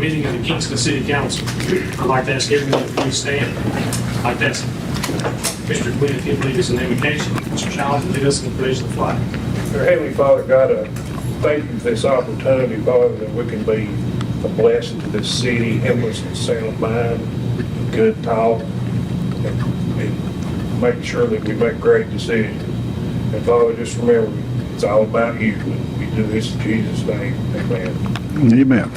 meeting of the Kingston City Council. I'd like to ask everyone to please stand. I'd like to ask Mr. Quinn if he'd lead us in the invocation. Mr. Childs, lead us in the praise of the flag. Dear Heavenly Father, God, thank you for this opportunity, Father, that we can be a blessing to this city. Help us in sound mind, good talk, and make sure that we make great decisions. And Father, just remember, it's all about you. We do this in Jesus' name. Amen. Amen.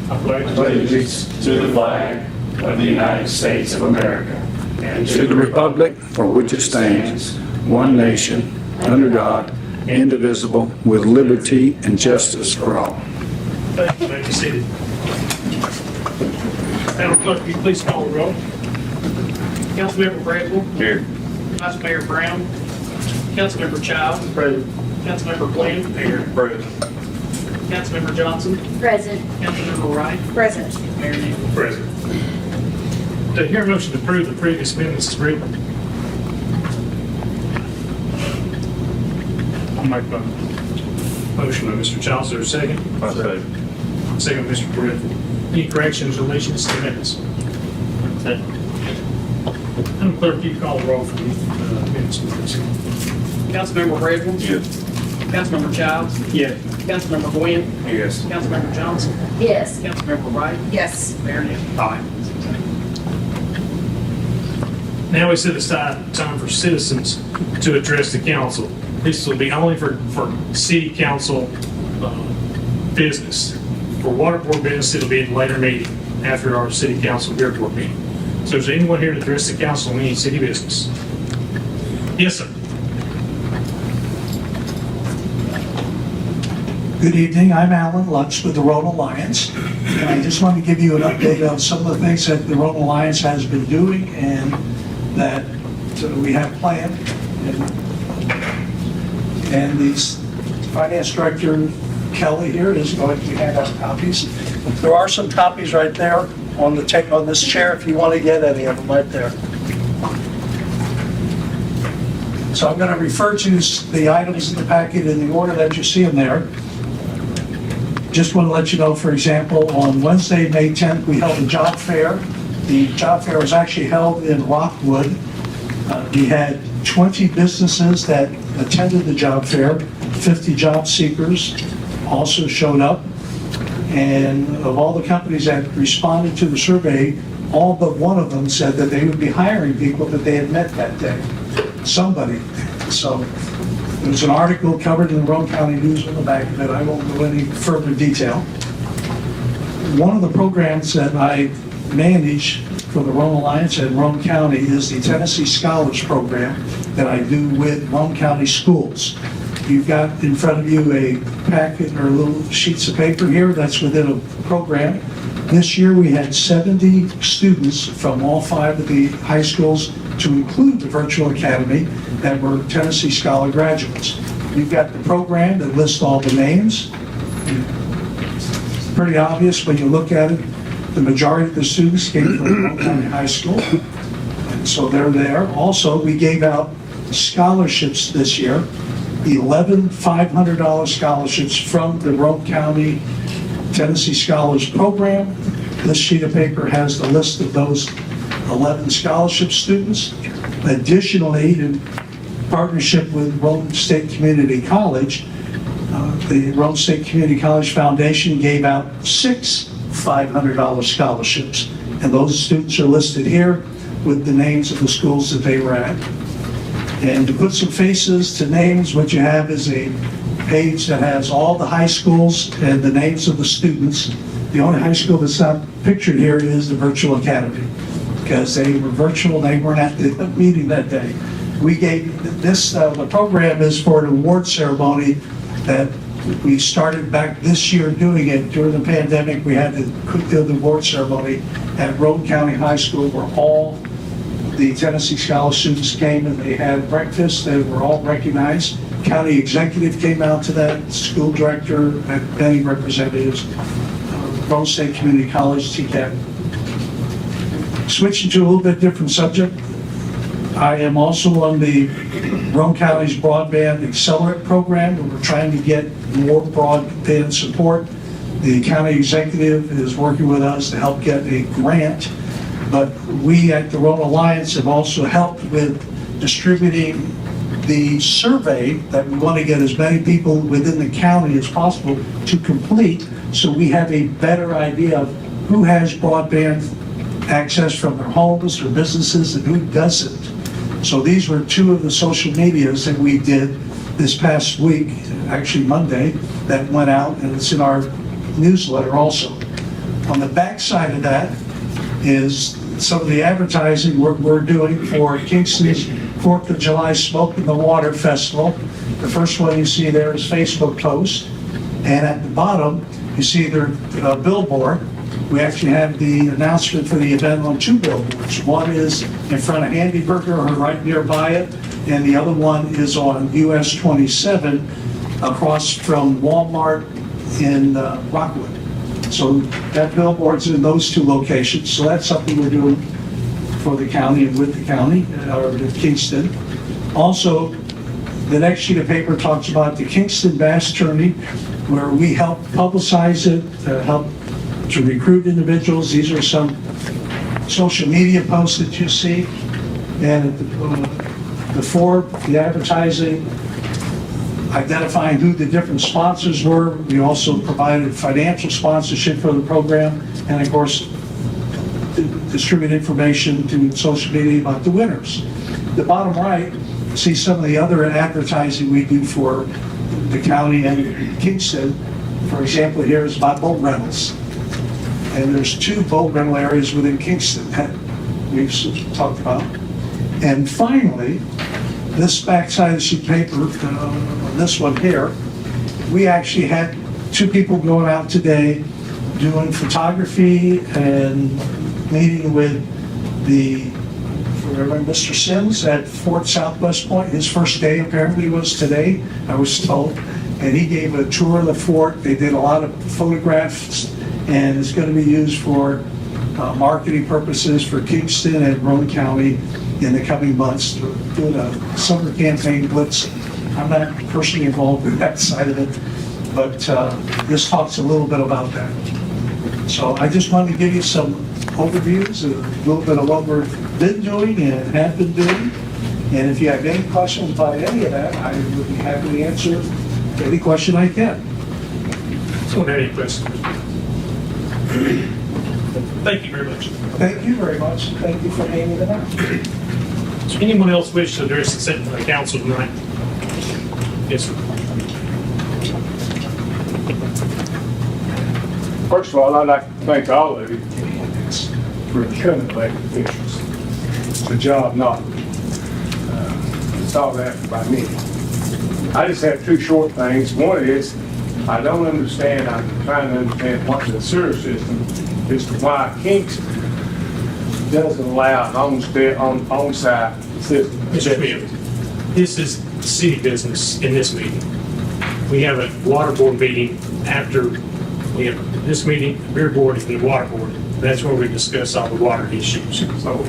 I pledge allegiance to the flag of the United States of America and To the republic for which it stands, one nation, under God, indivisible, with liberty and justice for all. Thank you. May be seated. Madam Clerk, will you please call the roll? Councilmember Bradwell. Here. Vice Mayor Brown. Councilmember Childs. Present. Councilmember Glenn. Here. Present. Councilmember Johnson. Present. Councilmember Wright. Present. Mayor Newell. Present. Do I hear a motion to approve the previous minutes as written? I'll make a motion by Mr. Childs. Is there a second? I say. Second, Mr. Bradford. Any corrections or deletions to the minutes? Madam Clerk, you call the roll for the minutes, please. Councilmember Bradwell. Yes. Councilmember Childs. Yes. Councilmember Glenn. Yes. Councilmember Johnson. Yes. Councilmember Wright. Yes. Mayor Newell. Aye. Now we set aside time for citizens to address the council. This will be only for city council business. For water board business, it'll be in a later meeting after our city council airport meeting. So is there anyone here to address the council on any city business? Yes, sir. Good evening, I'm Alan Lutz with the Rhode Alliance, and I just want to give you an update on some of the things that the Rhode Alliance has been doing and that we have planned. And the Finance Director Kelly here is going to hand out copies. There are some copies right there on this chair if you want to get any of them right there. So I'm going to refer to the items in the packet in the order that you see them there. Just want to let you know, for example, on Wednesday, May 10th, we held a job fair. The job fair was actually held in Rockwood. We had 20 businesses that attended the job fair. 50 job seekers also showed up. And of all the companies that responded to the survey, all but one of them said that they would be hiring people that they had met that day. Somebody. So there's an article covered in the Rome County News on the back of it. I won't go any further detail. One of the programs that I manage for the Rome Alliance and Rome County is the Tennessee Scholars Program that I do with Rome County schools. You've got in front of you a packet or little sheets of paper here that's within a program. This year we had 70 students from all 5 of the high schools, to include the virtual academy, that were Tennessee Scholar graduates. You've got the program that lists all the names. It's pretty obvious when you look at it. The majority of the students came from Rome County High School, and so they're there. Also, we gave out scholarships this year, 11 $500 scholarships from the Rome County Tennessee Scholars Program. This sheet of paper has the list of those 11 scholarship students. Additionally, in partnership with Rome State Community College, the Rome State Community College Foundation gave out 6 $500 scholarships. And those students are listed here with the names of the schools that they were at. And to put some faces to names, what you have is a page that has all the high schools and the names of the students. The only high school that's not pictured here is the Virtual Academy, because they were virtual, they weren't at the meeting that day. We gave this, the program is for an award ceremony that we started back this year doing it. During the pandemic, we had to do the award ceremony at Rome County High School, where all the Tennessee Scholar students came and they had breakfast. They were all recognized. County executive came out to that, school director, and many representatives, Rome State Community College, TCAP. Switching to a little bit different subject, I am also on the Rome County's Broadband Accelerate program, where we're trying to get more broadband support The county executive is working with us to help get a grant, but we at the Rhone Alliance have also helped with distributing the survey that we want to get as many people within the county as possible to complete, so we have a better idea of who has broadband access from their homes or businesses and who doesn't. So these were two of the social medias that we did this past week, actually Monday, that went out, and it's in our newsletter also. On the back side of that is some of the advertising we're doing for Kingston's 4th of July Smoke in the Water Festival. The first one you see there is Facebook post, and at the bottom you see their billboard. We actually have the announcement for the event on 2 billboards. One is in front of Handy Burger or right nearby it, and the other one is on US 27 across from Walmart in Rockwood. So that billboard's in those 2 locations. So that's something we're doing for the county and with the county, or with Kingston. Also, the next sheet of paper talks about the Kingston Bass Tourney, where we help publicize it, help to recruit individuals. These are some social media posts that you see. And the advertising, identifying who the different sponsors were. We also provided financial sponsorship for the program, and of course, distribute information to social media about the winners. The bottom right, see some of the other advertising we do for the county and Kingston. For example, here is about boat rentals. And there's 2 boat rental areas within Kingston that we've talked about. And finally, this backside of the sheet of paper, this one here, we actually had 2 people going out today doing photography and meeting with Mr. Sims at Fort Southwest Point. His first day apparently was today, I was told. And he gave a tour of the fort. They did a lot of photographs, and it's going to be used for marketing purposes for Kingston and Roane County in the coming months, doing a summer campaign blitz. I'm not personally involved with that side of it, but this talks a little bit about that. So I just wanted to give you some overviews, a little bit of what we've been doing and have been doing. And if you have any questions about any of that, I would be happy to answer any question I can. Don't have any questions. Thank you very much. Thank you very much. Thank you for hanging it out. Does anyone else wish to address the council tonight? Yes, sir. First of all, I'd like to thank all of you for becoming elected officials. It's a job not sought after by me. I just have 2 short things. One is, I don't understand, I'm trying to understand what the sewer system is, to why Kingston doesn't allow an on-site system. Mr. Smith, this is city business in this meeting. We have a water board meeting after we have this meeting, the beer board and the water board. That's where we discuss all the water issues. So,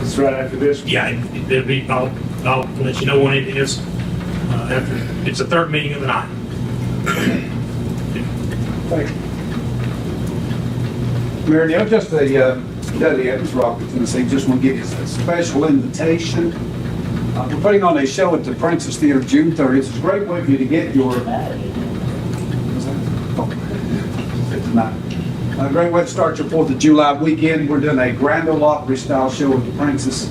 it's right after this. Yeah, it'll be, I'll let you know when it is. After, it's the 3rd meeting of the night. Thank you. Mayor Neal, just Dudley Evans, Rockford, Tennessee, just want to give you a special invitation. We're putting on a show at the Princess Theater June 30th. It's a great way for you to get your... A great way to start your 4th of July weekend. We're doing a Grand Ole Opry style show at the Princess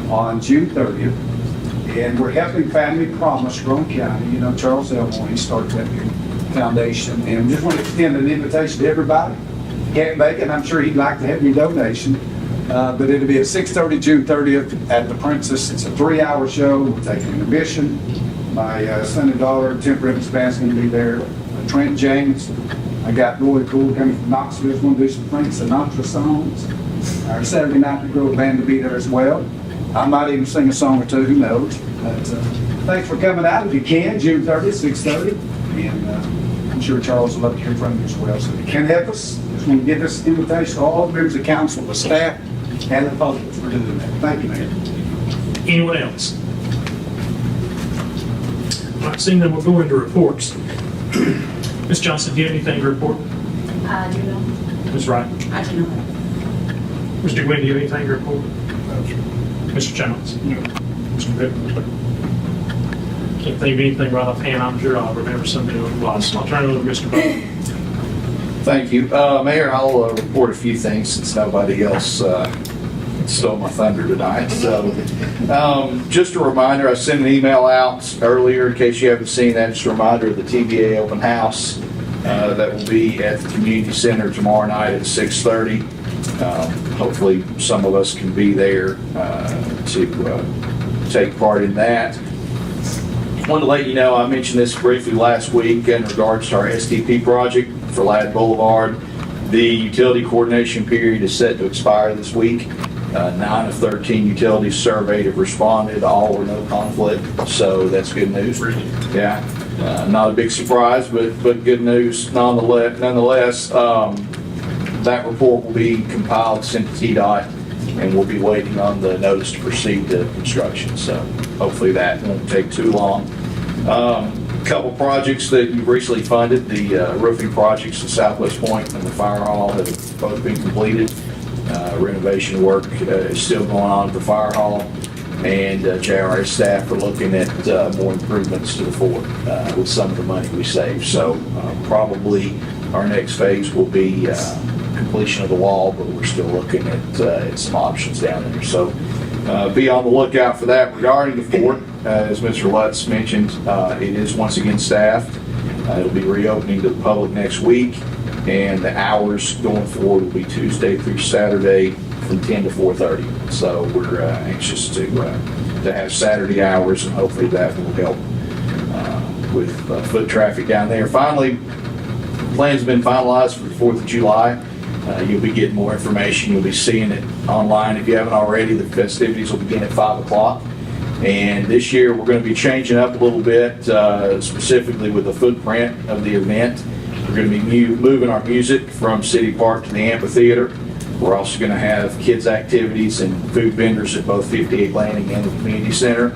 on June 30th. And we're helping Family Promise, Roane County. You know, Charles Elmore, he started that foundation. And we just want to extend an invitation to everybody. Can't make it, I'm sure he'd like to have your donation. But it'll be at 6:30 June 30th at the Princess. It's a 3-hour show. We're taking an admission. My son and daughter, Tim Ribbons Band's going to be there. Trent James. I got Roy Cool coming from Knoxville. He's going to do some Frank Sinatra songs. Our Saturday Night the Grove Band will be there as well. I might even sing a song or 2, who knows. But thanks for coming out if you can, June 30th, 6:30. And I'm sure Charles would love to hear from you as well. So if you can help us, just want to give this invitation to all the members of council, the staff, and the public for doing that. Thank you, Mayor. Anyone else? All right, seeing that, we'll go into reports. Ms. Johnson, do you have anything to report? I do not. Ms. Wright? I do not. Mr. Gwynn, do you have anything to report? Mr. Childs? No. Mr. Rippon? Can't think of anything right offhand. I'm sure I'll remember something on the loss. I'll turn it over to Mr. Bowman. Thank you. Mayor, I'll report a few things since nobody else stole my thunder tonight. So, just a reminder, I sent an email out earlier in case you haven't seen that. Just a reminder of the TBA open house that will be at the community center tomorrow night at 6:30. Hopefully, some of us can be there to take part in that. Wanted to let you know, I mentioned this briefly last week in regards to our STP project for Ladd Boulevard. The utility coordination period is set to expire this week. 9 of 13 utilities surveyed have responded, all were no conflict, so that's good news. Yeah, not a big surprise, but good news nonetheless. That report will be compiled, sent to TDOT, and we'll be waiting on the notice to proceed to construction, so hopefully that won't take too long. Couple projects that you've recently funded, the roofing projects at Southwest Point and the fire hall have both been completed. Renovation work is still going on at the fire hall, and JRS staff are looking at more improvements to the fort with some of the money we saved. So probably our next phase will be completion of the wall, but we're still looking at some options down there. So be on the lookout for that. Regarding the fort, as Mr. Lutz mentioned, it is once again staffed. It'll be reopening to the public next week, and the hours going forward will be Tuesday through Saturday from 10 to 4:30. So we're anxious to have Saturday hours, and hopefully that will help with foot traffic down there. Finally, plans have been finalized for the 4th of July. You'll be getting more information. You'll be seeing it online. If you haven't already, the festivities will begin at 5 o'clock. And this year, we're going to be changing up a little bit, specifically with the footprint of the event. We're going to be moving our music from City Park to the amphitheater. We're also going to have kids' activities and food vendors at both 58 Landing and the community center.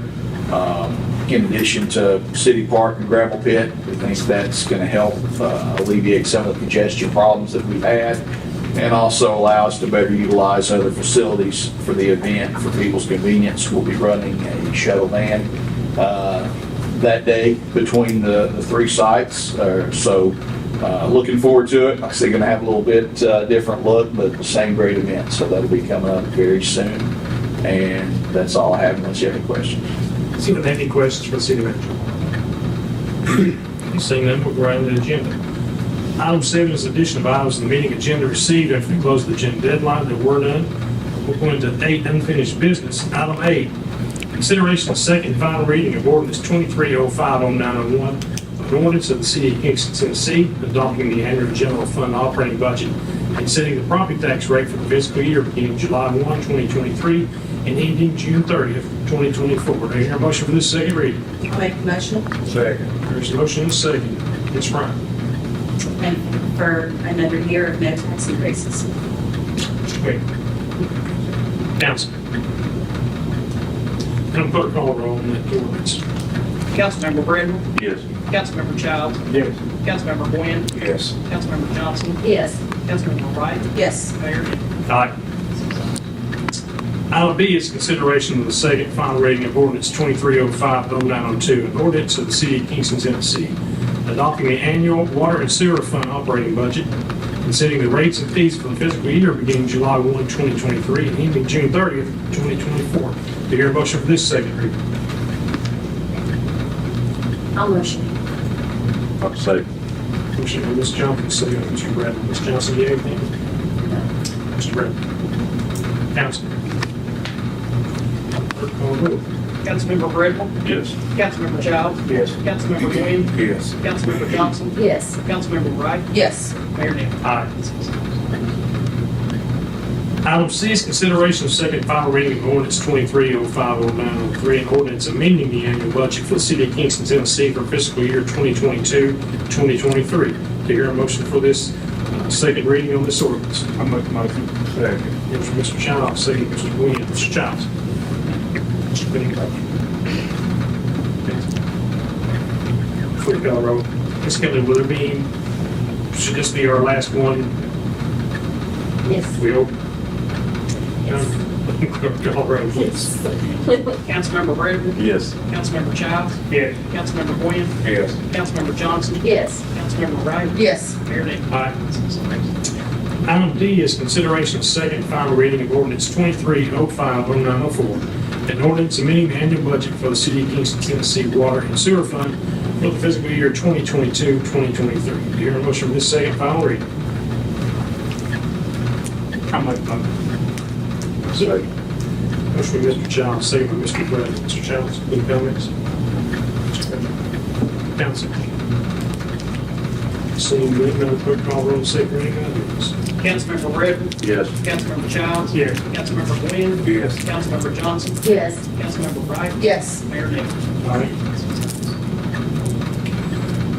In addition to City Park and Gravel Pit, we think that's going to help alleviate some of the congestion problems that we've had, and also allow us to better utilize other facilities for the event for people's convenience. We'll be running a shuttle van that day between the three sites. Looking forward to it. Like I say, going to have a little bit different look, but the same great event. So that'll be coming up very soon. And that's all I have unless you have any questions. Does anyone have any questions for the city manager? Seeing none, we'll go right into the agenda. Item 7 is addition of items in the meeting agenda received after the close of the agenda deadline. There were none. We'll go into 8, unfinished business. Item 8, consideration of second and final reading of ordinance 23050901, an ordinance of the city of Kingston, Tennessee, adopting the annual general fund operating budget and setting the property tax rate for the fiscal year beginning July 1, 2023 and ending June 30th, 2024. Do I hear a motion for this second reading? I'll make the motion. Second. There's a motion and a second. Ms. Bryant. And for another year of no tax increases. Wait. Council. Madam Clerk, call the roll on that ordinance. Councilmember Bradley. Yes. Councilmember Childs. Yes. Councilmember Gwynn. Yes. Councilmember Johnson. Yes. Councilmember Wright. Yes. Mayor Denne. Aye. Item B is consideration of the second and final reading of ordinance 23050902, an ordinance of the city of Kingston, Tennessee, adopting the annual water and sewer fund operating budget and setting the rates and fees for the fiscal year beginning July 1, 2023 and ending June 30th, 2024. Do you hear a motion for this second reading? I'll motion. I'll say. Motion by Ms. Johnson, second by Mr. Bradley. Ms. Johnson, do you have anything? Mr. Bradley. Council. Clerk, call the roll. Councilmember Bradley. Yes. Councilmember Childs. Yes. Councilmember Gwynn. Yes. Councilmember Johnson. Yes. Councilmember Wright. Yes. Mayor Denne. Aye. Item C is consideration of second and final reading of ordinance 23050903, an ordinance amending the annual budget for the city of Kingston, Tennessee for fiscal year 2022-2023. Do you hear a motion for this second reading on this ordinance? I make the motion. Second. Yes, from Mr. Childs, second Mr. Gwynn. Mr. Childs. Mr. Gwynn. Clerk, call the roll. Ms. Kelly, will there be should this be our last one? Yes. Will? Call roll, please. Councilmember Redmond. Yes. Councilmember Childs. Yeah. Councilmember Quinn. Yes. Councilmember Johnson. Yes. Councilmember Wright. Yes. Mayor Nichols. Aye. Item D is consideration of second and final reading of ordinance 23050904, an ordinance amending the annual budget for the city of Kingston, Tennessee Water and Sewer Fund for the fiscal year 2022-2023. Do you hear a motion for this second and final reading? I'll make the motion. Second. Motion by Mr. Childs, second by Mr. Bradley. Mr. Childs, any comments? Council. Seeing none, Madam Clerk, call roll, second reading of ordinance. Councilmember Redmond. Yes. Councilmember Childs. Yeah. Councilmember Quinn. Yes. Councilmember Johnson. Yes. Councilmember Wright. Yes. Mayor Nichols.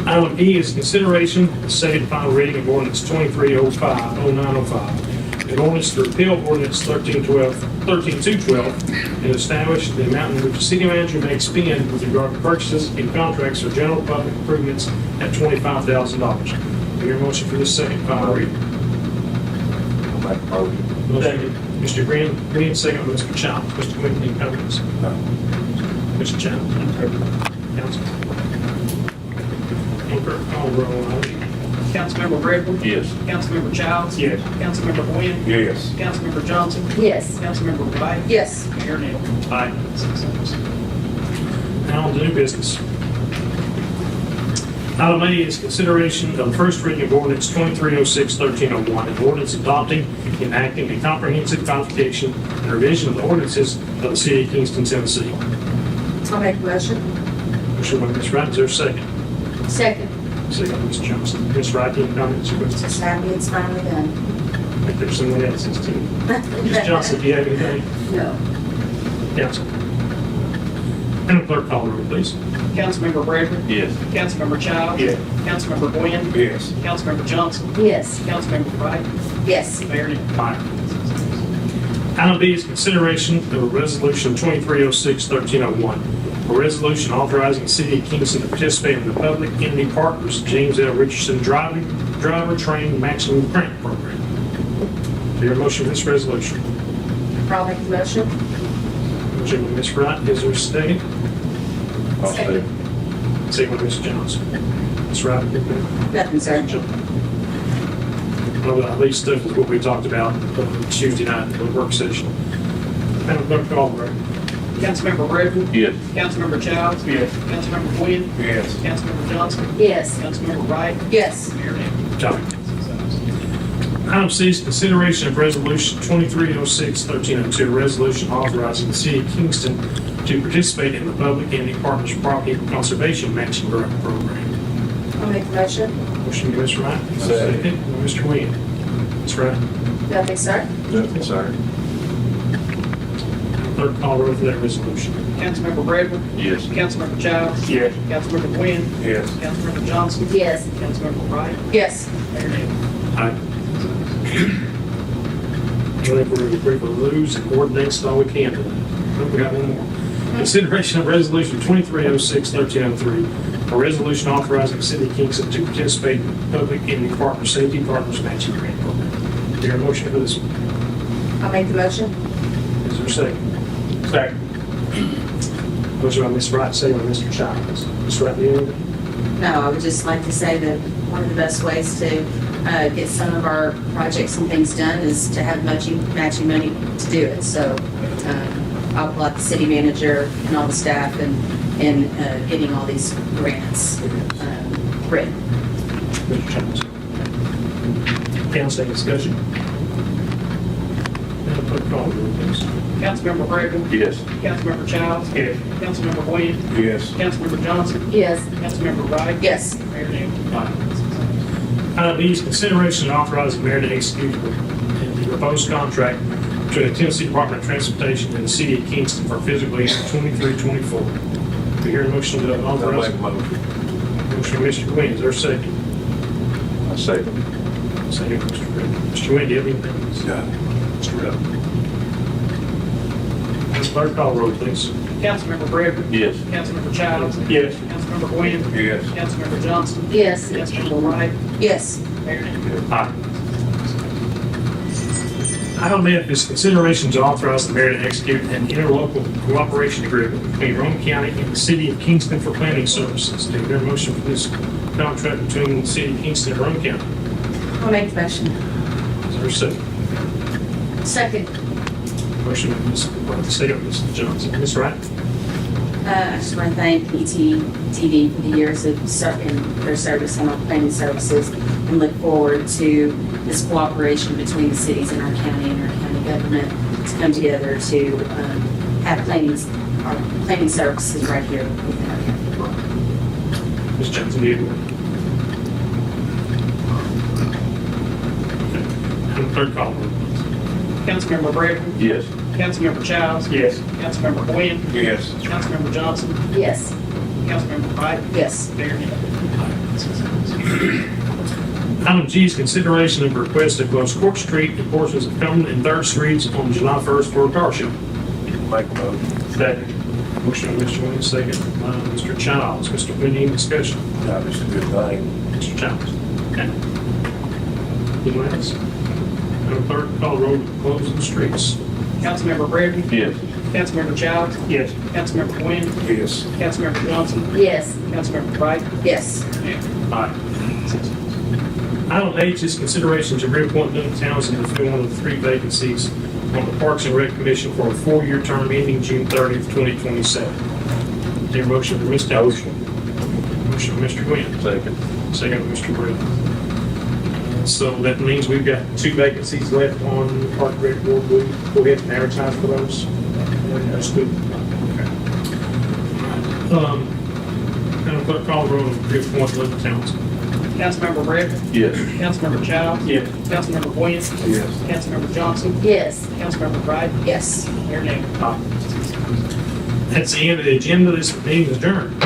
Item E is consideration of the second and final reading of ordinance 23050905, an ordinance to repeal ordinance 1312 and establish the amount in which the city manager may expend with regard to purchases and contracts for general public improvements at $25,000. Do you hear a motion for this second and final reading? I'll make the motion. Motion, Mr. Green, second by Mr. Childs. Mr. Quinn, any comments? No. Mr. Childs? Council? Clerk, call roll on item E. Councilmember Redmond. Yes. Councilmember Childs. Yes. Councilmember Quinn. Yes. Councilmember Johnson. Yes. Councilmember Wright. Yes. Mayor Nichols. Aye. Now on to new business. Item A is consideration of the first reading of ordinance 2306-1301, an ordinance adopting, enacting a comprehensive codification and revision of the ordinances of the city of Kingston, Tennessee. I'll make a motion. Motion by Ms. Wright, is there a second? Second. Second by Ms. Johnson. Ms. Wright, any comments or questions? Just happy it's finally done. I think there's someone else's too. Ms. Johnson, do you have anything? No. Council. Madam Clerk, call the roll, please. Councilmember Redmond. Yes. Councilmember Childs. Yeah. Councilmember Quinn. Yes. Councilmember Johnson. Yes. Councilmember Wright. Yes. Mayor Nichols. Aye. Item B is consideration of a resolution 2306-1301, a resolution authorizing the city of Kingston to participate in the Public Entity Partners James L. Richardson Driver Train Matching Grant Program. Do you hear a motion for this resolution? I'll make the motion. Motion by Ms. Wright, is there a second? I'll say. Second by Ms. Johnson. Ms. Wright, your opinion? Nothing, sir. Well, at least stuff is what we talked about Tuesday night in the work session. Madam Clerk, call the roll. Councilmember Redmond. Yes. Councilmember Childs. Yes. Councilmember Quinn. Yes. Councilmember Johnson. Yes. Councilmember Wright. Yes. Mayor Nichols. Item C is consideration of resolution 2306-1302, a resolution authorizing the city of Kingston to participate in the Public Entity Partners Property Conservation Matching Grant Program. I'll make the motion. Motion by Ms. Wright. Second. By Mr. Wynn. Ms. Wright. Nothing, sir. Nothing, sir. Clerk, call roll for that resolution. Councilmember Redmond. Yes. Councilmember Childs. Yes. Councilmember Quinn. Yes. Councilmember Johnson. Yes. Councilmember Wright. Yes. Mayor Nichols. Aye. I think we're going to lose and coordinate all we can tonight. I think we got one more. Consideration of resolution 2306-1303, a resolution authorizing the city of Kingston to participate in the Public Entity Partner Safety Partners Matching Grant Program. Is there a motion for this one? I'll make the motion. Is there a second? Second. Motion by Ms. Wright, second by Mr. Childs. Ms. Wright, do you have anything? No, I would just like to say that one of the best ways to get some of our projects and things done is to have matching money to do it. So I'll applaud the city manager and all the staff in getting all these grants written. Mr. Childs. Council, any discussion? Madam Clerk, call the roll, please. Councilmember Redmond. Yes. Councilmember Childs. Yes. Councilmember Quinn. Yes. Councilmember Johnson. Yes. Councilmember Wright. Yes. Mayor Nichols. Item B is consideration and authorizing the mayor to execute the proposed contract between the Tennessee Department of Transportation and the city of Kingston for fiscal year 23-24. Do you hear a motion to I'll authorize? make a motion. Motion by Mr. Quinn, is there a second? I say. Second, Mr. Quinn. Mr. Quinn, do you have anything? Yeah. Mr. Rudd. Madam Clerk, call the roll, please. Councilmember Bradford. Yes. Councilmember Childs. Yes. Councilmember Quinn. Yes. Councilmember Johnson. Yes. Councilmember Wright. Yes. Mayor Danner. Aye. Item F is consideration to authorize the mayor to execute an interlocal cooperation agreement between Rome County and the city of Kingston for planning services. Do you hear a motion for this contract between the city of Kingston and Rome County? I'll make the motion. Is there a second? Second. Motion by Ms. White, second by Ms. Johnson. Ms. Wright? I just want to thank PTTD for the years of their service on our planning services and look forward to this cooperation between the cities in our county and our county government to come together to have our planning services right here within our county. Ms. Johnson, do you agree? Madam Clerk, call the roll, please. Councilmember Bradford. Yes. Councilmember Childs. Yes. Councilmember Quinn. Yes. Councilmember Johnson. Yes. Councilmember Wright. Yes. Mayor Danner. Item G is consideration of request to close Court Street and portions of Common and Third Streets on July 1st for a car show. Make a motion. Second. Motion by Mr. Wynn, second by Mr. Childs. Mr. Wynn, any discussion? That was a good thing. Mr. Childs? Okay. Anyone else? Madam Clerk, call the roll to close the streets. Councilmember Bradford. Yes. Councilmember Childs. Yes. Councilmember Quinn. Yes. Councilmember Johnson. Yes. Councilmember Wright. Yes. Mayor. Aye. Item H is consideration to reappoint Doug Townsend to fill one of the 3 vacancies on the Parks and Rec Commission for a 4-year term ending June 30th, 2027. Is there a motion for Ms. Townsend? Motion by Mr. Quinn. Second. Second by Mr. Britton. So that means we've got 2 vacancies left on the Park and Rec Board. Will you go ahead and advertise for those? That's good. Okay. Madam Clerk, call the roll to reappoint Doug Townsend. Councilmember Bradford. Yes. Councilmember Childs. Yes. Councilmember Quinn. Yes. Councilmember Johnson. Yes. Councilmember Wright. Yes. Mayor Danner. That's the end of the agenda. This meeting is adjourned.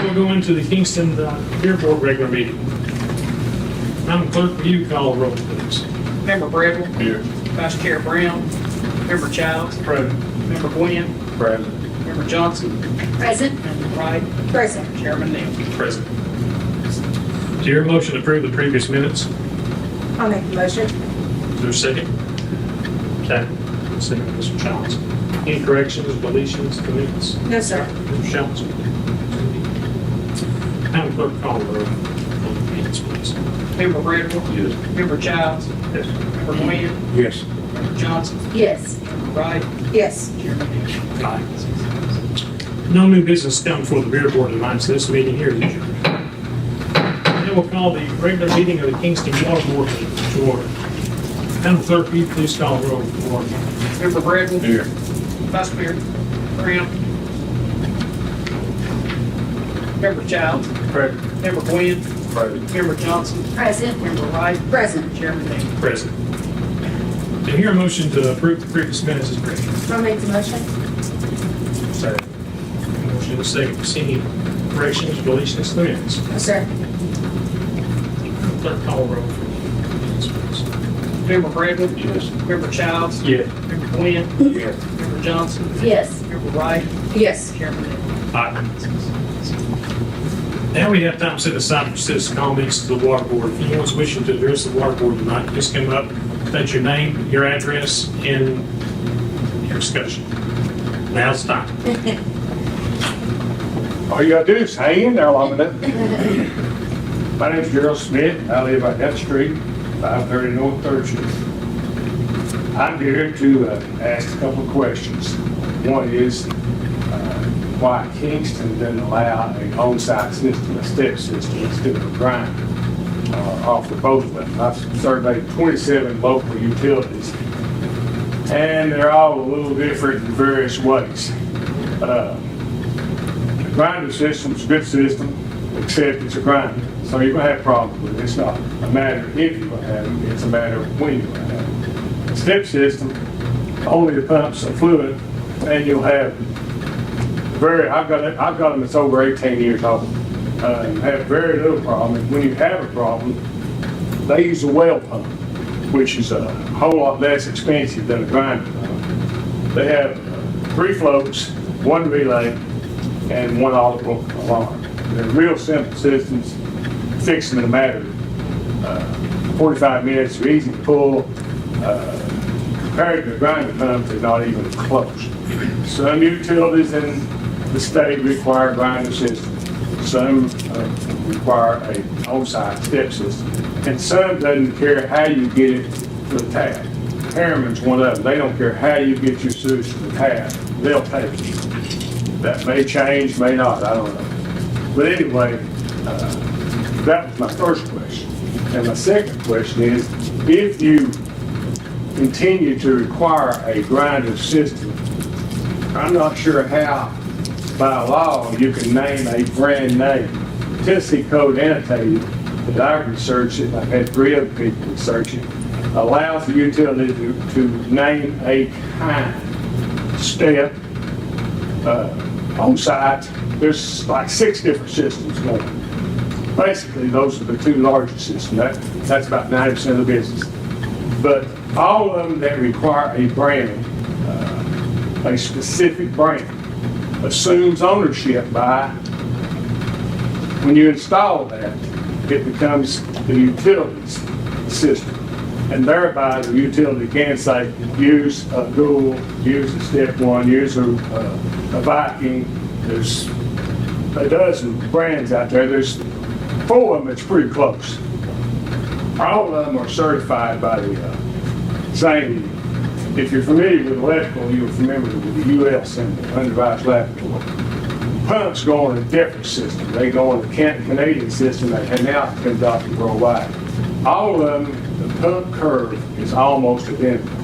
We'll go into the Kingston Beer Board regular meeting. Madam Clerk, will you call the roll, please? Member Bradford. Here. Vice Chair Brown. Member Childs. Present. Member Quinn. President. Member Johnson. Present. Member Wright. Present. Chairman Neal. Present. Do you hear a motion to approve the previous minutes? I'll make the motion. Is there a second? Second. Second, Mr. Childs. Any corrections, deletions, comments? No, sir. Mr. Childs? Madam Clerk, call the roll on the minutes, please. Member Bradford. Yes. Member Childs. Yes. Member Quinn. Yes. Member Johnson. Yes. Member Wright. Yes. Chairman Neal. Aye. No new business come before the Beer Board tonight, so this meeting here is adjourned. Then we'll call the regular meeting of the Kingston Water Board to order. Madam Clerk, will you please call the roll for order? Member Bradford. Here. Vice Chair Brown. Member Childs. President. Member Quinn. President. Member Johnson. Present. Member Wright. Present. Chairman Neal. Present. Do you hear a motion to approve the previous minutes as written? I'll make the motion. Second. Motion is second. Any corrections, deletions, comments? No, sir. Clerk, call the roll for minutes, please. Member Bradford. Yes. Member Childs. Yes. Member Quinn. Yes. Member Johnson. Yes. Member Wright. Yes. Chairman Neal. Aye. Now we have time set aside for citizen comments to the water board. If anyone's wishing to address the water board tonight, just come up, state your name, your address, and your discussion. Now's the time. All you gotta do is hang in there long enough. My name's Gerald Smith. I live on that street, 530 North 3rd Street. I'm here to ask a couple of questions. One is why Kingston doesn't allow an on-site system, a step system, instead of a grind off of both of them. I've surveyed 27 local utilities, and they're all a little different in various ways. The grinder system's a good system, except it's a grinder. So you're gonna have problems with it. It's not a matter of if you're gonna have it, it's a matter of when you're gonna have it. The step system, only the pumps are fluid, and you'll have I've got them that's over 18 years old, have very little problem. And when you have a problem, they use a well pump, which is a whole lot less expensive than a grinder pump. They have 3 floats, 1 relay, and 1 audible alarm. They're real simple systems, fix them in a matter of 45 minutes, they're easy to pull. Compared to the grinder pumps, they're not even close. Some utilities in the state require grinder systems. Some require a on-site step system. And some doesn't care how you get it to the tap. Harriman's one of them. They don't care how you get your sewage to the tap. They'll take it. That may change, may not, I don't know. But anyway, that was my first question. And my second question is, if you continue to require a grinder system, I'm not sure how, by law, you can name a brand name. Tennessee Code Annotated, that I've researched it, I've had 3 other people research it, allows the utility to name a kind, step, on-site. There's like 6 different systems going. Basically, those are the 2 largest systems. That's about 90% of the business. But all of them that require a brand, a specific brand, assumes ownership by, when you install that, it becomes the utility's system. And thereby, the utility can say, use a Google, use a Step 1, use a Viking. There's a dozen brands out there. There's 4 of them that's pretty close. All of them are certified by the same. If you're familiar with electrical, you'll remember with the UL symbol, Undevised Laboratory. Pumps go on a different system. They go on the Canadian system that has now been adopted worldwide. All of them, the pump curve is almost identical.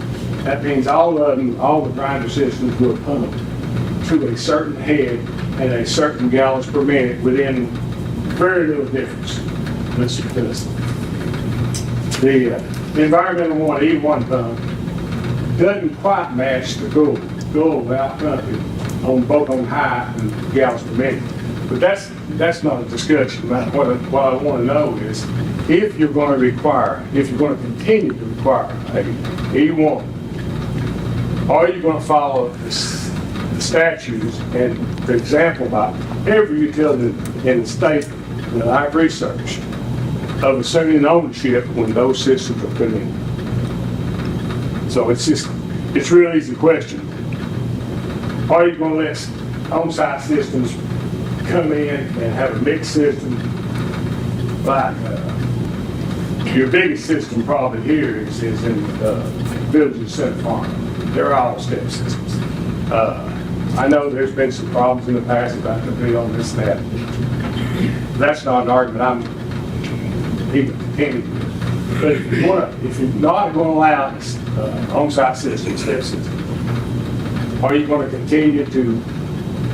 That means all of them, all the grinder systems will pump to a certain head and a certain gallons per minute within very little difference. The environmental one, E1 pump, doesn't quite match the goal without pumping on both on high and gallons per minute. But that's not a discussion. What I want to know is if you're going to continue to require a E1, are you going to follow the statutes and the example by every utility in the state that I've researched of assuming ownership when those systems are put in? So it's a real easy question. Are you going to let on-site systems come in and have a mixed system? Like your biggest system probably here is in Village of Center Farm. They're all step systems. I know there's been some problems in the past about the bill on this and that. That's not an argument I'm even contending with. But if you're not going to allow on-site systems, step systems, are you going to continue to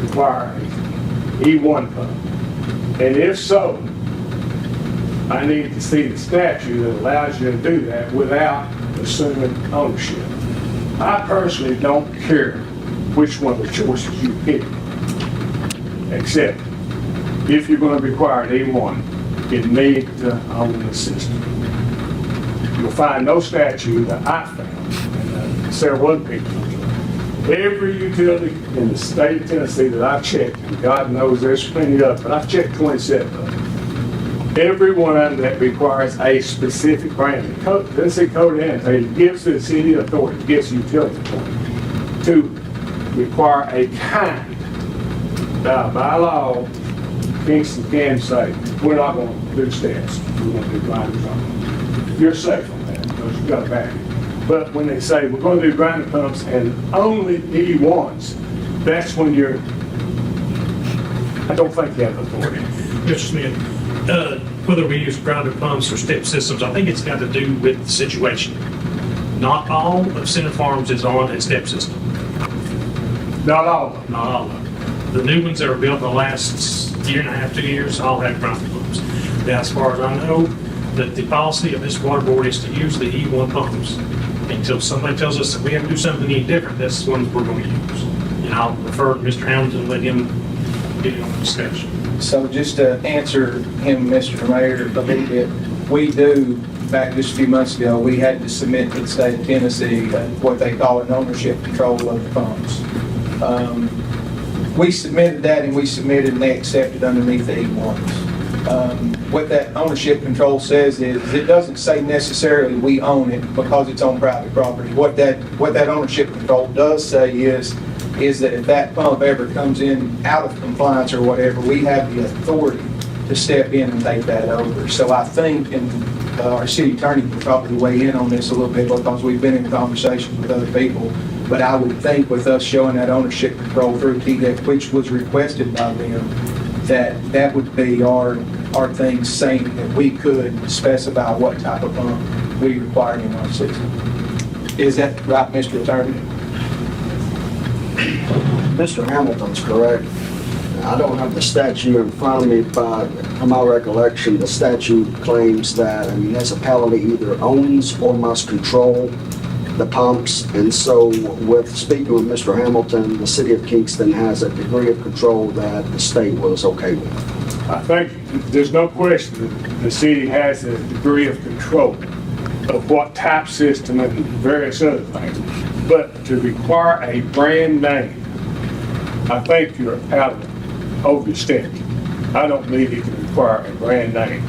require an E1 pump? And if so, I need to see the statute that allows you to do that without assuming ownership. I personally don't care which one of the choices you pick, except if you're going to require an E1, it needs to own the system. You'll find no statute that I found, and several other people. Every utility in the state of Tennessee that I've checked, and God knows there's plenty of, but I've checked 27 of them. Every one of them that requires a specific brand. The Tennessee Code Annotated gives the city authority, gives the utility authority to require a kind. Now, by law, Kingston can say, we're not going to do steps, we're going to do grinders on them. You're safe on that, because you've got a back. But when they say, we're going to do grinder pumps and only E1s, that's when I don't think you have authority. Mr. Smith, whether we use grinder pumps or step systems, I think it's got to do with the situation. Not all of Center Farms is on a step system. Not all of them. Not all of them. The new ones that were built in the last year and a half, 2 years, all have grinder pumps. Now, as far as I know, that the policy of this water board is to use the E1 pumps. Until somebody tells us that we have to do something any different, that's the ones we're going to use. And I'll refer to Mr. Hamilton and let him get in on the discussion. So just to answer him, Mr. Mayor, a little bit, we do back just a few months ago, we had to submit to the state of Tennessee what they call an ownership control of the pumps. We submitted that and they accepted underneath the E1s. What that ownership control says is, it doesn't say necessarily we own it because it's on private property. What that ownership control does say is that if that pump ever comes in out of compliance or whatever, we have the authority to step in and take that over. So I think, and our city attorney can probably weigh in on this a little bit because we've been in conversations with other people, but I would think with us showing that ownership control through TDEC, which was requested by them, that would be our thing saying that we could specify what type of pump we require in our system. Is that right, Mr. Attorney? Mr. Hamilton's correct. I don't have the statute in front of me, but from my recollection, the statute claims that a municipality either owns or must control the pumps. And so with speaking with Mr. Hamilton, the city of Kingston has a degree of control that the state was okay with. I think there's no question that the city has a degree of control of what type system and various other things. But to require a brand name, I think you're overstepping. I don't believe you can require a brand name,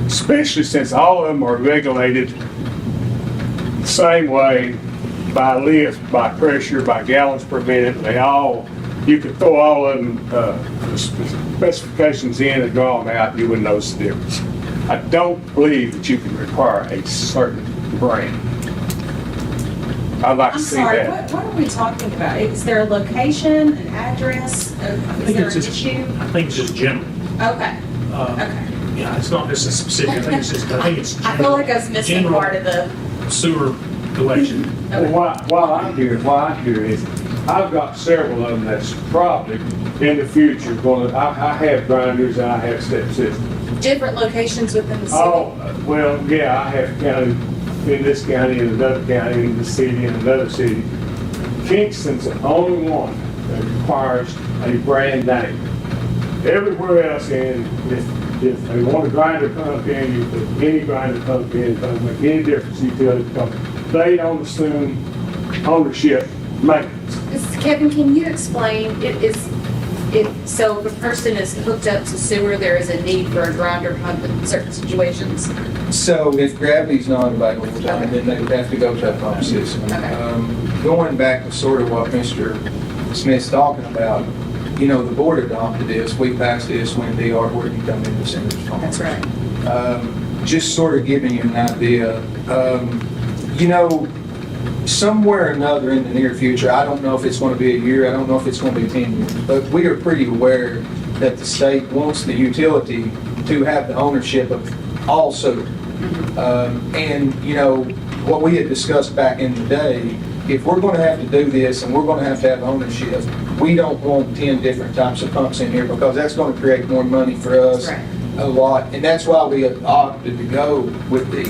especially since all of them are regulated the same way by lift, by pressure, by gallons per minute. You could throw all of them specifications in and draw them out, you wouldn't notice the difference. I don't believe that you can require a certain brand. I'd like to I'm see sorry, that. what are we talking about? Is there a location, an address? Is there an issue? I think it's just general. Okay, Uh, okay. Yeah, it's not just a specific, I think it's just, I think it's I feel like I was missing general part of the, sewer collection. Well, while I'm here is, I've got several of them that's probably in the future I have grinders and I have step systems. different locations within the city. Oh, well, yeah, I have county, in this county, in another county, in the city, in another city. Kingston's the only one that requires a brand name. Everywhere else if they want a grinder pump in, you put any grinder pump in, it doesn't make any difference utility company. They don't assume ownership maintenance. Kevin, can you explain, so if a person is hooked up to sewer, there is a need for a grinder pump in certain situations? So if gravity's not available, then they would have to go to a pump system. Okay. Going back to sort of what Mr. Smith's talking about, the board adopted this, we passed this when the DR where you come in the center. That's right. Just sort of giving you an idea, somewhere or another in the near future, I don't know if it's going to be a year, I don't know if it's going to be 10 years, but we are pretty aware that the state wants the utility to have the ownership of all sewer. What we had discussed back in the day, if we're going to have to do this and we're going to have ownership, we don't want 10 different types of pumps in here because that's going to create more money for us. Right. A lot, and that's why we opted to go with the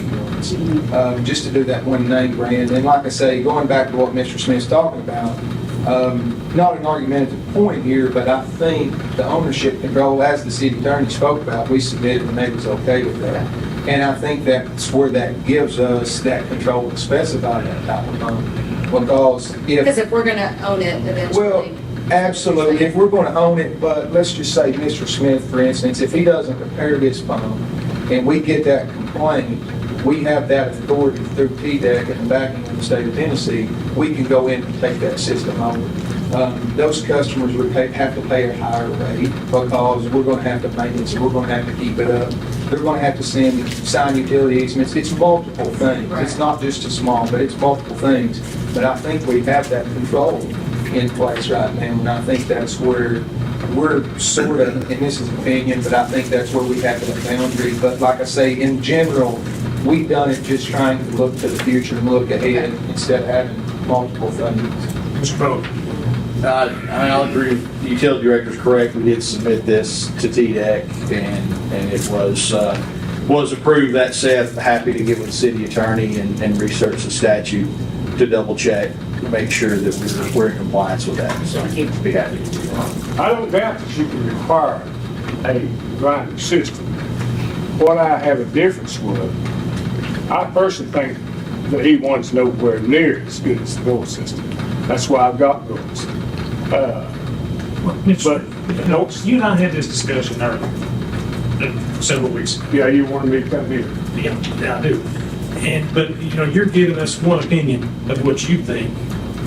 just to do that one name brand. And like I say, going back to what Mr. Smith's talking about, not an argumentative point here, but I think the ownership control, as the city attorney spoke about, we submitted and they was okay with that. And I think that's where that gives us that control to specify that type of pump. Because Because if we're gonna own it eventually. well, absolutely, if we're going to own it, but let's just say Mr. Smith, for instance, if he doesn't repair this pump and we get that complaint, we have that authority through TDEC and the backing of the state of Tennessee, we can go in and take that system over. Those customers would have to pay a higher rate because we're going to have to maintenance, we're going to have to keep it up. They're going to have to sign utility easements. It's multiple things. Right. It's not just a small, but it's multiple things. But I think we have that control in place right now, and I think that's where we're sort of, and this is opinion, but I think that's where we have that boundary. But like I say, in general, we've done it just trying to look to the future and look ahead instead of having multiple things. Mr. Poe. I'll agree. The utility director's correct. We did submit this to TDEC, and it was approved. That said, happy to get with the city attorney and research the statute to double check, make sure that we're in compliance with that. So be happy to do that. I don't doubt that you can require a grinder system. What I have a difference with I personally think the E1's nowhere near as good as the Gore system. That's why I've got Gores. But, no, you and I had this discussion earlier, several weeks ago. Yeah, you wanted me to come here. Yeah, I do. But, you're giving us one opinion of what you think,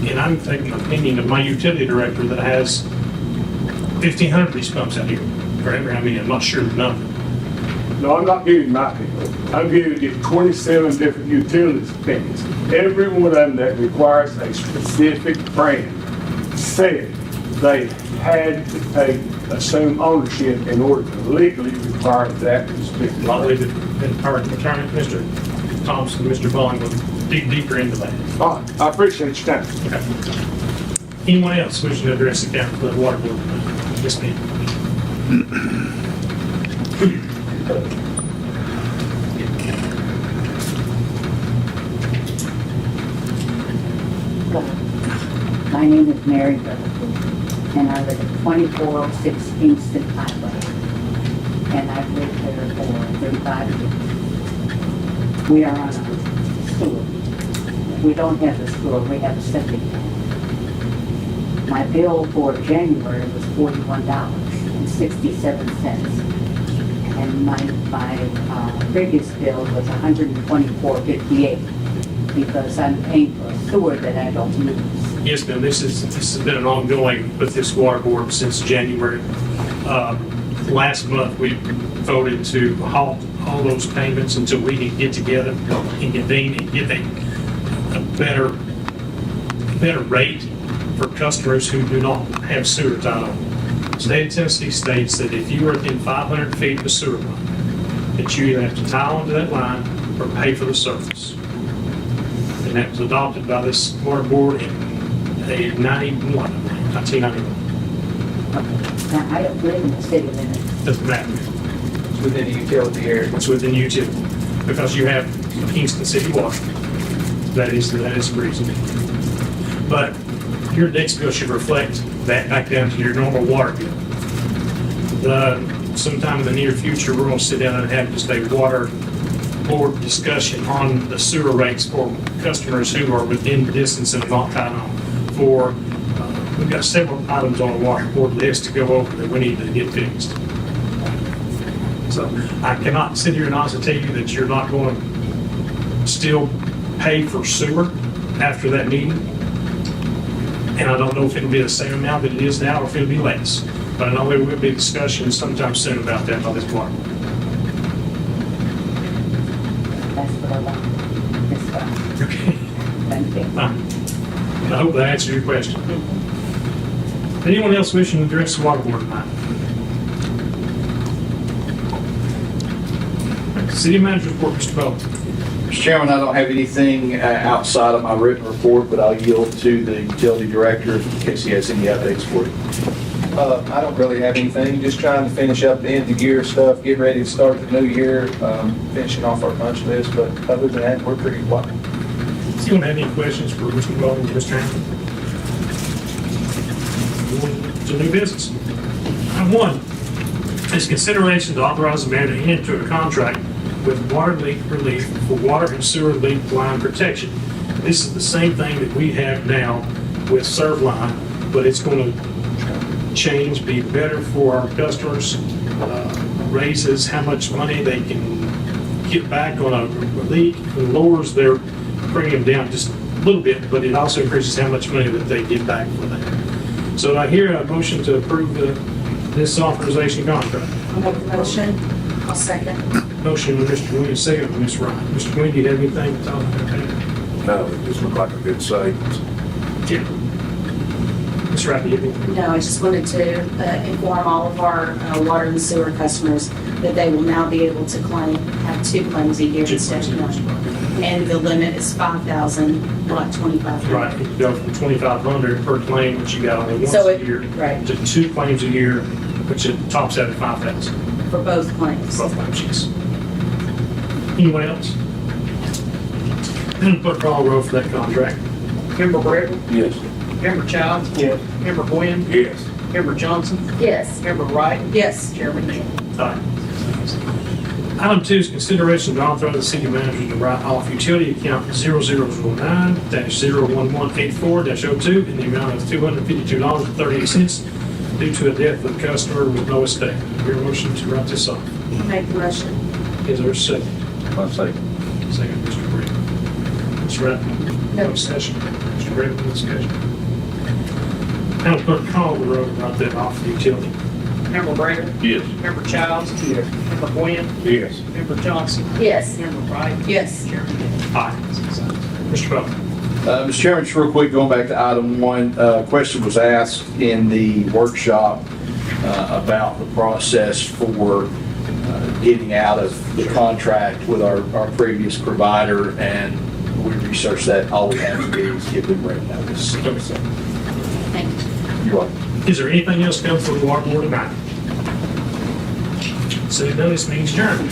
and I'm taking an opinion of my utility director that has 1,500 of these pumps out here. Correct? I mean, I'm not sure the number. No, I'm not giving my opinion. I'm giving you 27 different utilities opinions. Every one of them that requires a specific brand said they had to assume ownership in order to legally require that specific I'll brand. leave it, our attorney, Mr. Thompson, Mr. Bowling will dig deeper into that. All right, I appreciate your time. Okay. Anyone else wishing to address the council of the water board? Yes, ma'am. My name is Mary Rutherford, and I live at 2406 Kingston Highway, and I've lived there for 35 years. We are on a sewer. We don't have a sewer, we have a septic tank. My bill for January was $41.67, and my previous bill was $124.58, because I'm paying for a sewer that I don't use. Yes, ma'am, this has been an ongoing with this water board since January. Last month, we voted to halt all those payments until we can get together and convene and get a better rate for customers who do not have sewer title. The state of Tennessee states that if you are within 500 feet of a sewer line, that you either have to tie onto that line or pay for the service. And that was adopted by this water board in 1991. Now, I don't live in the city limits. Doesn't matter. It's within the utility area. It's within utility, because you have Kingston City Water. That is the reason. But your next bill should reflect that back down to your normal water bill. Sometime in the near future, we're going to sit down and have just a water board discussion on the sewer rates for customers who are within the distance and not tied on. We've got several items on the water board list to go over that we need to get fixed. So I cannot sit here and honestly tell you that you're not going to still pay for sewer after that meeting. And I don't know if it'll be the same amount that it is now or if it'll be less. But I know there will be discussion sometime soon about that by this water board. That's what I want. This one. Okay. Thank you. I hope that answers your question. Anyone else wishing to address the water board tonight? City manager report, Mr. Bell. Mr. Chairman, I don't have anything outside of my written report, but I'll yield to the utility director in case he has any updates for you. I don't really have anything, just trying to finish up the end of the year stuff, get ready to start the new year, finishing off our punch list, but other than that, we're pretty quiet. Does anyone have any questions for Mr. Bowling or Mr. Hammond? Going to new business. Item 1 is consideration to authorize the mayor to enter into a contract with water leak relief for water and sewer leak line protection. This is the same thing that we have now with Servline, but it's going to change, be better for our customers, raises how much money they can get back on a leak, and lowers their premium down just a little bit, but it also increases how much money that they get back for that. So I hear a motion to approve this authorization contract. I'll make the motion. I'll second. Motion by Mr. Williams, second by Ms. Ryan. Mr. Quinn, do you have anything to talk about? No, it just looked like a good savings. Yeah. Ms. Ryan, do you have anything? No, I just wanted to inform all of our water and sewer customers that they will now be able to have 2 claims a year instead of 1. And the limit is 5,000, not 2,500. Right, you go from 2,500 per claim, which you got only once So a it- year, right. to 2 claims a year, which it tops out at 5,000. For both claims. Both claims, yes. Anyone else? And put a call roll for that contract. Member Britton, Yes. Member Childs. Yes. Member Gwen, Yes. Member Johnson, Yes. Member Wright, Yes. Chairman Neal. Aye. Item 2 is consideration to authorize the city manager to write off utility account 0009-01184-02 in the amount of $252.38 due to a death of the customer with no estate. Your motion to write this off. Make the motion. Is there a second? I'll say. Second, Mr. Green. Ms. Ratton? No. discussion. Mr. Green, no discussion. Madam Clerk, call the roll and write that off the utility. Member Brader? Yes. Member Childs? Yes. Member Gwen? Yes. Member Johnson? Yes. Member Wright? Yes. Chairman Hill. Aye. Mr. Butler? Mr. Chairman, just real quick, going back to item 1, question was asked in the workshop about the process for getting out of the contract with our previous provider, and we researched that. All we have to do is give them written notice. Thank you. You're welcome. Is there anything else coming from the water board tonight? Seeing none, this means adjourned.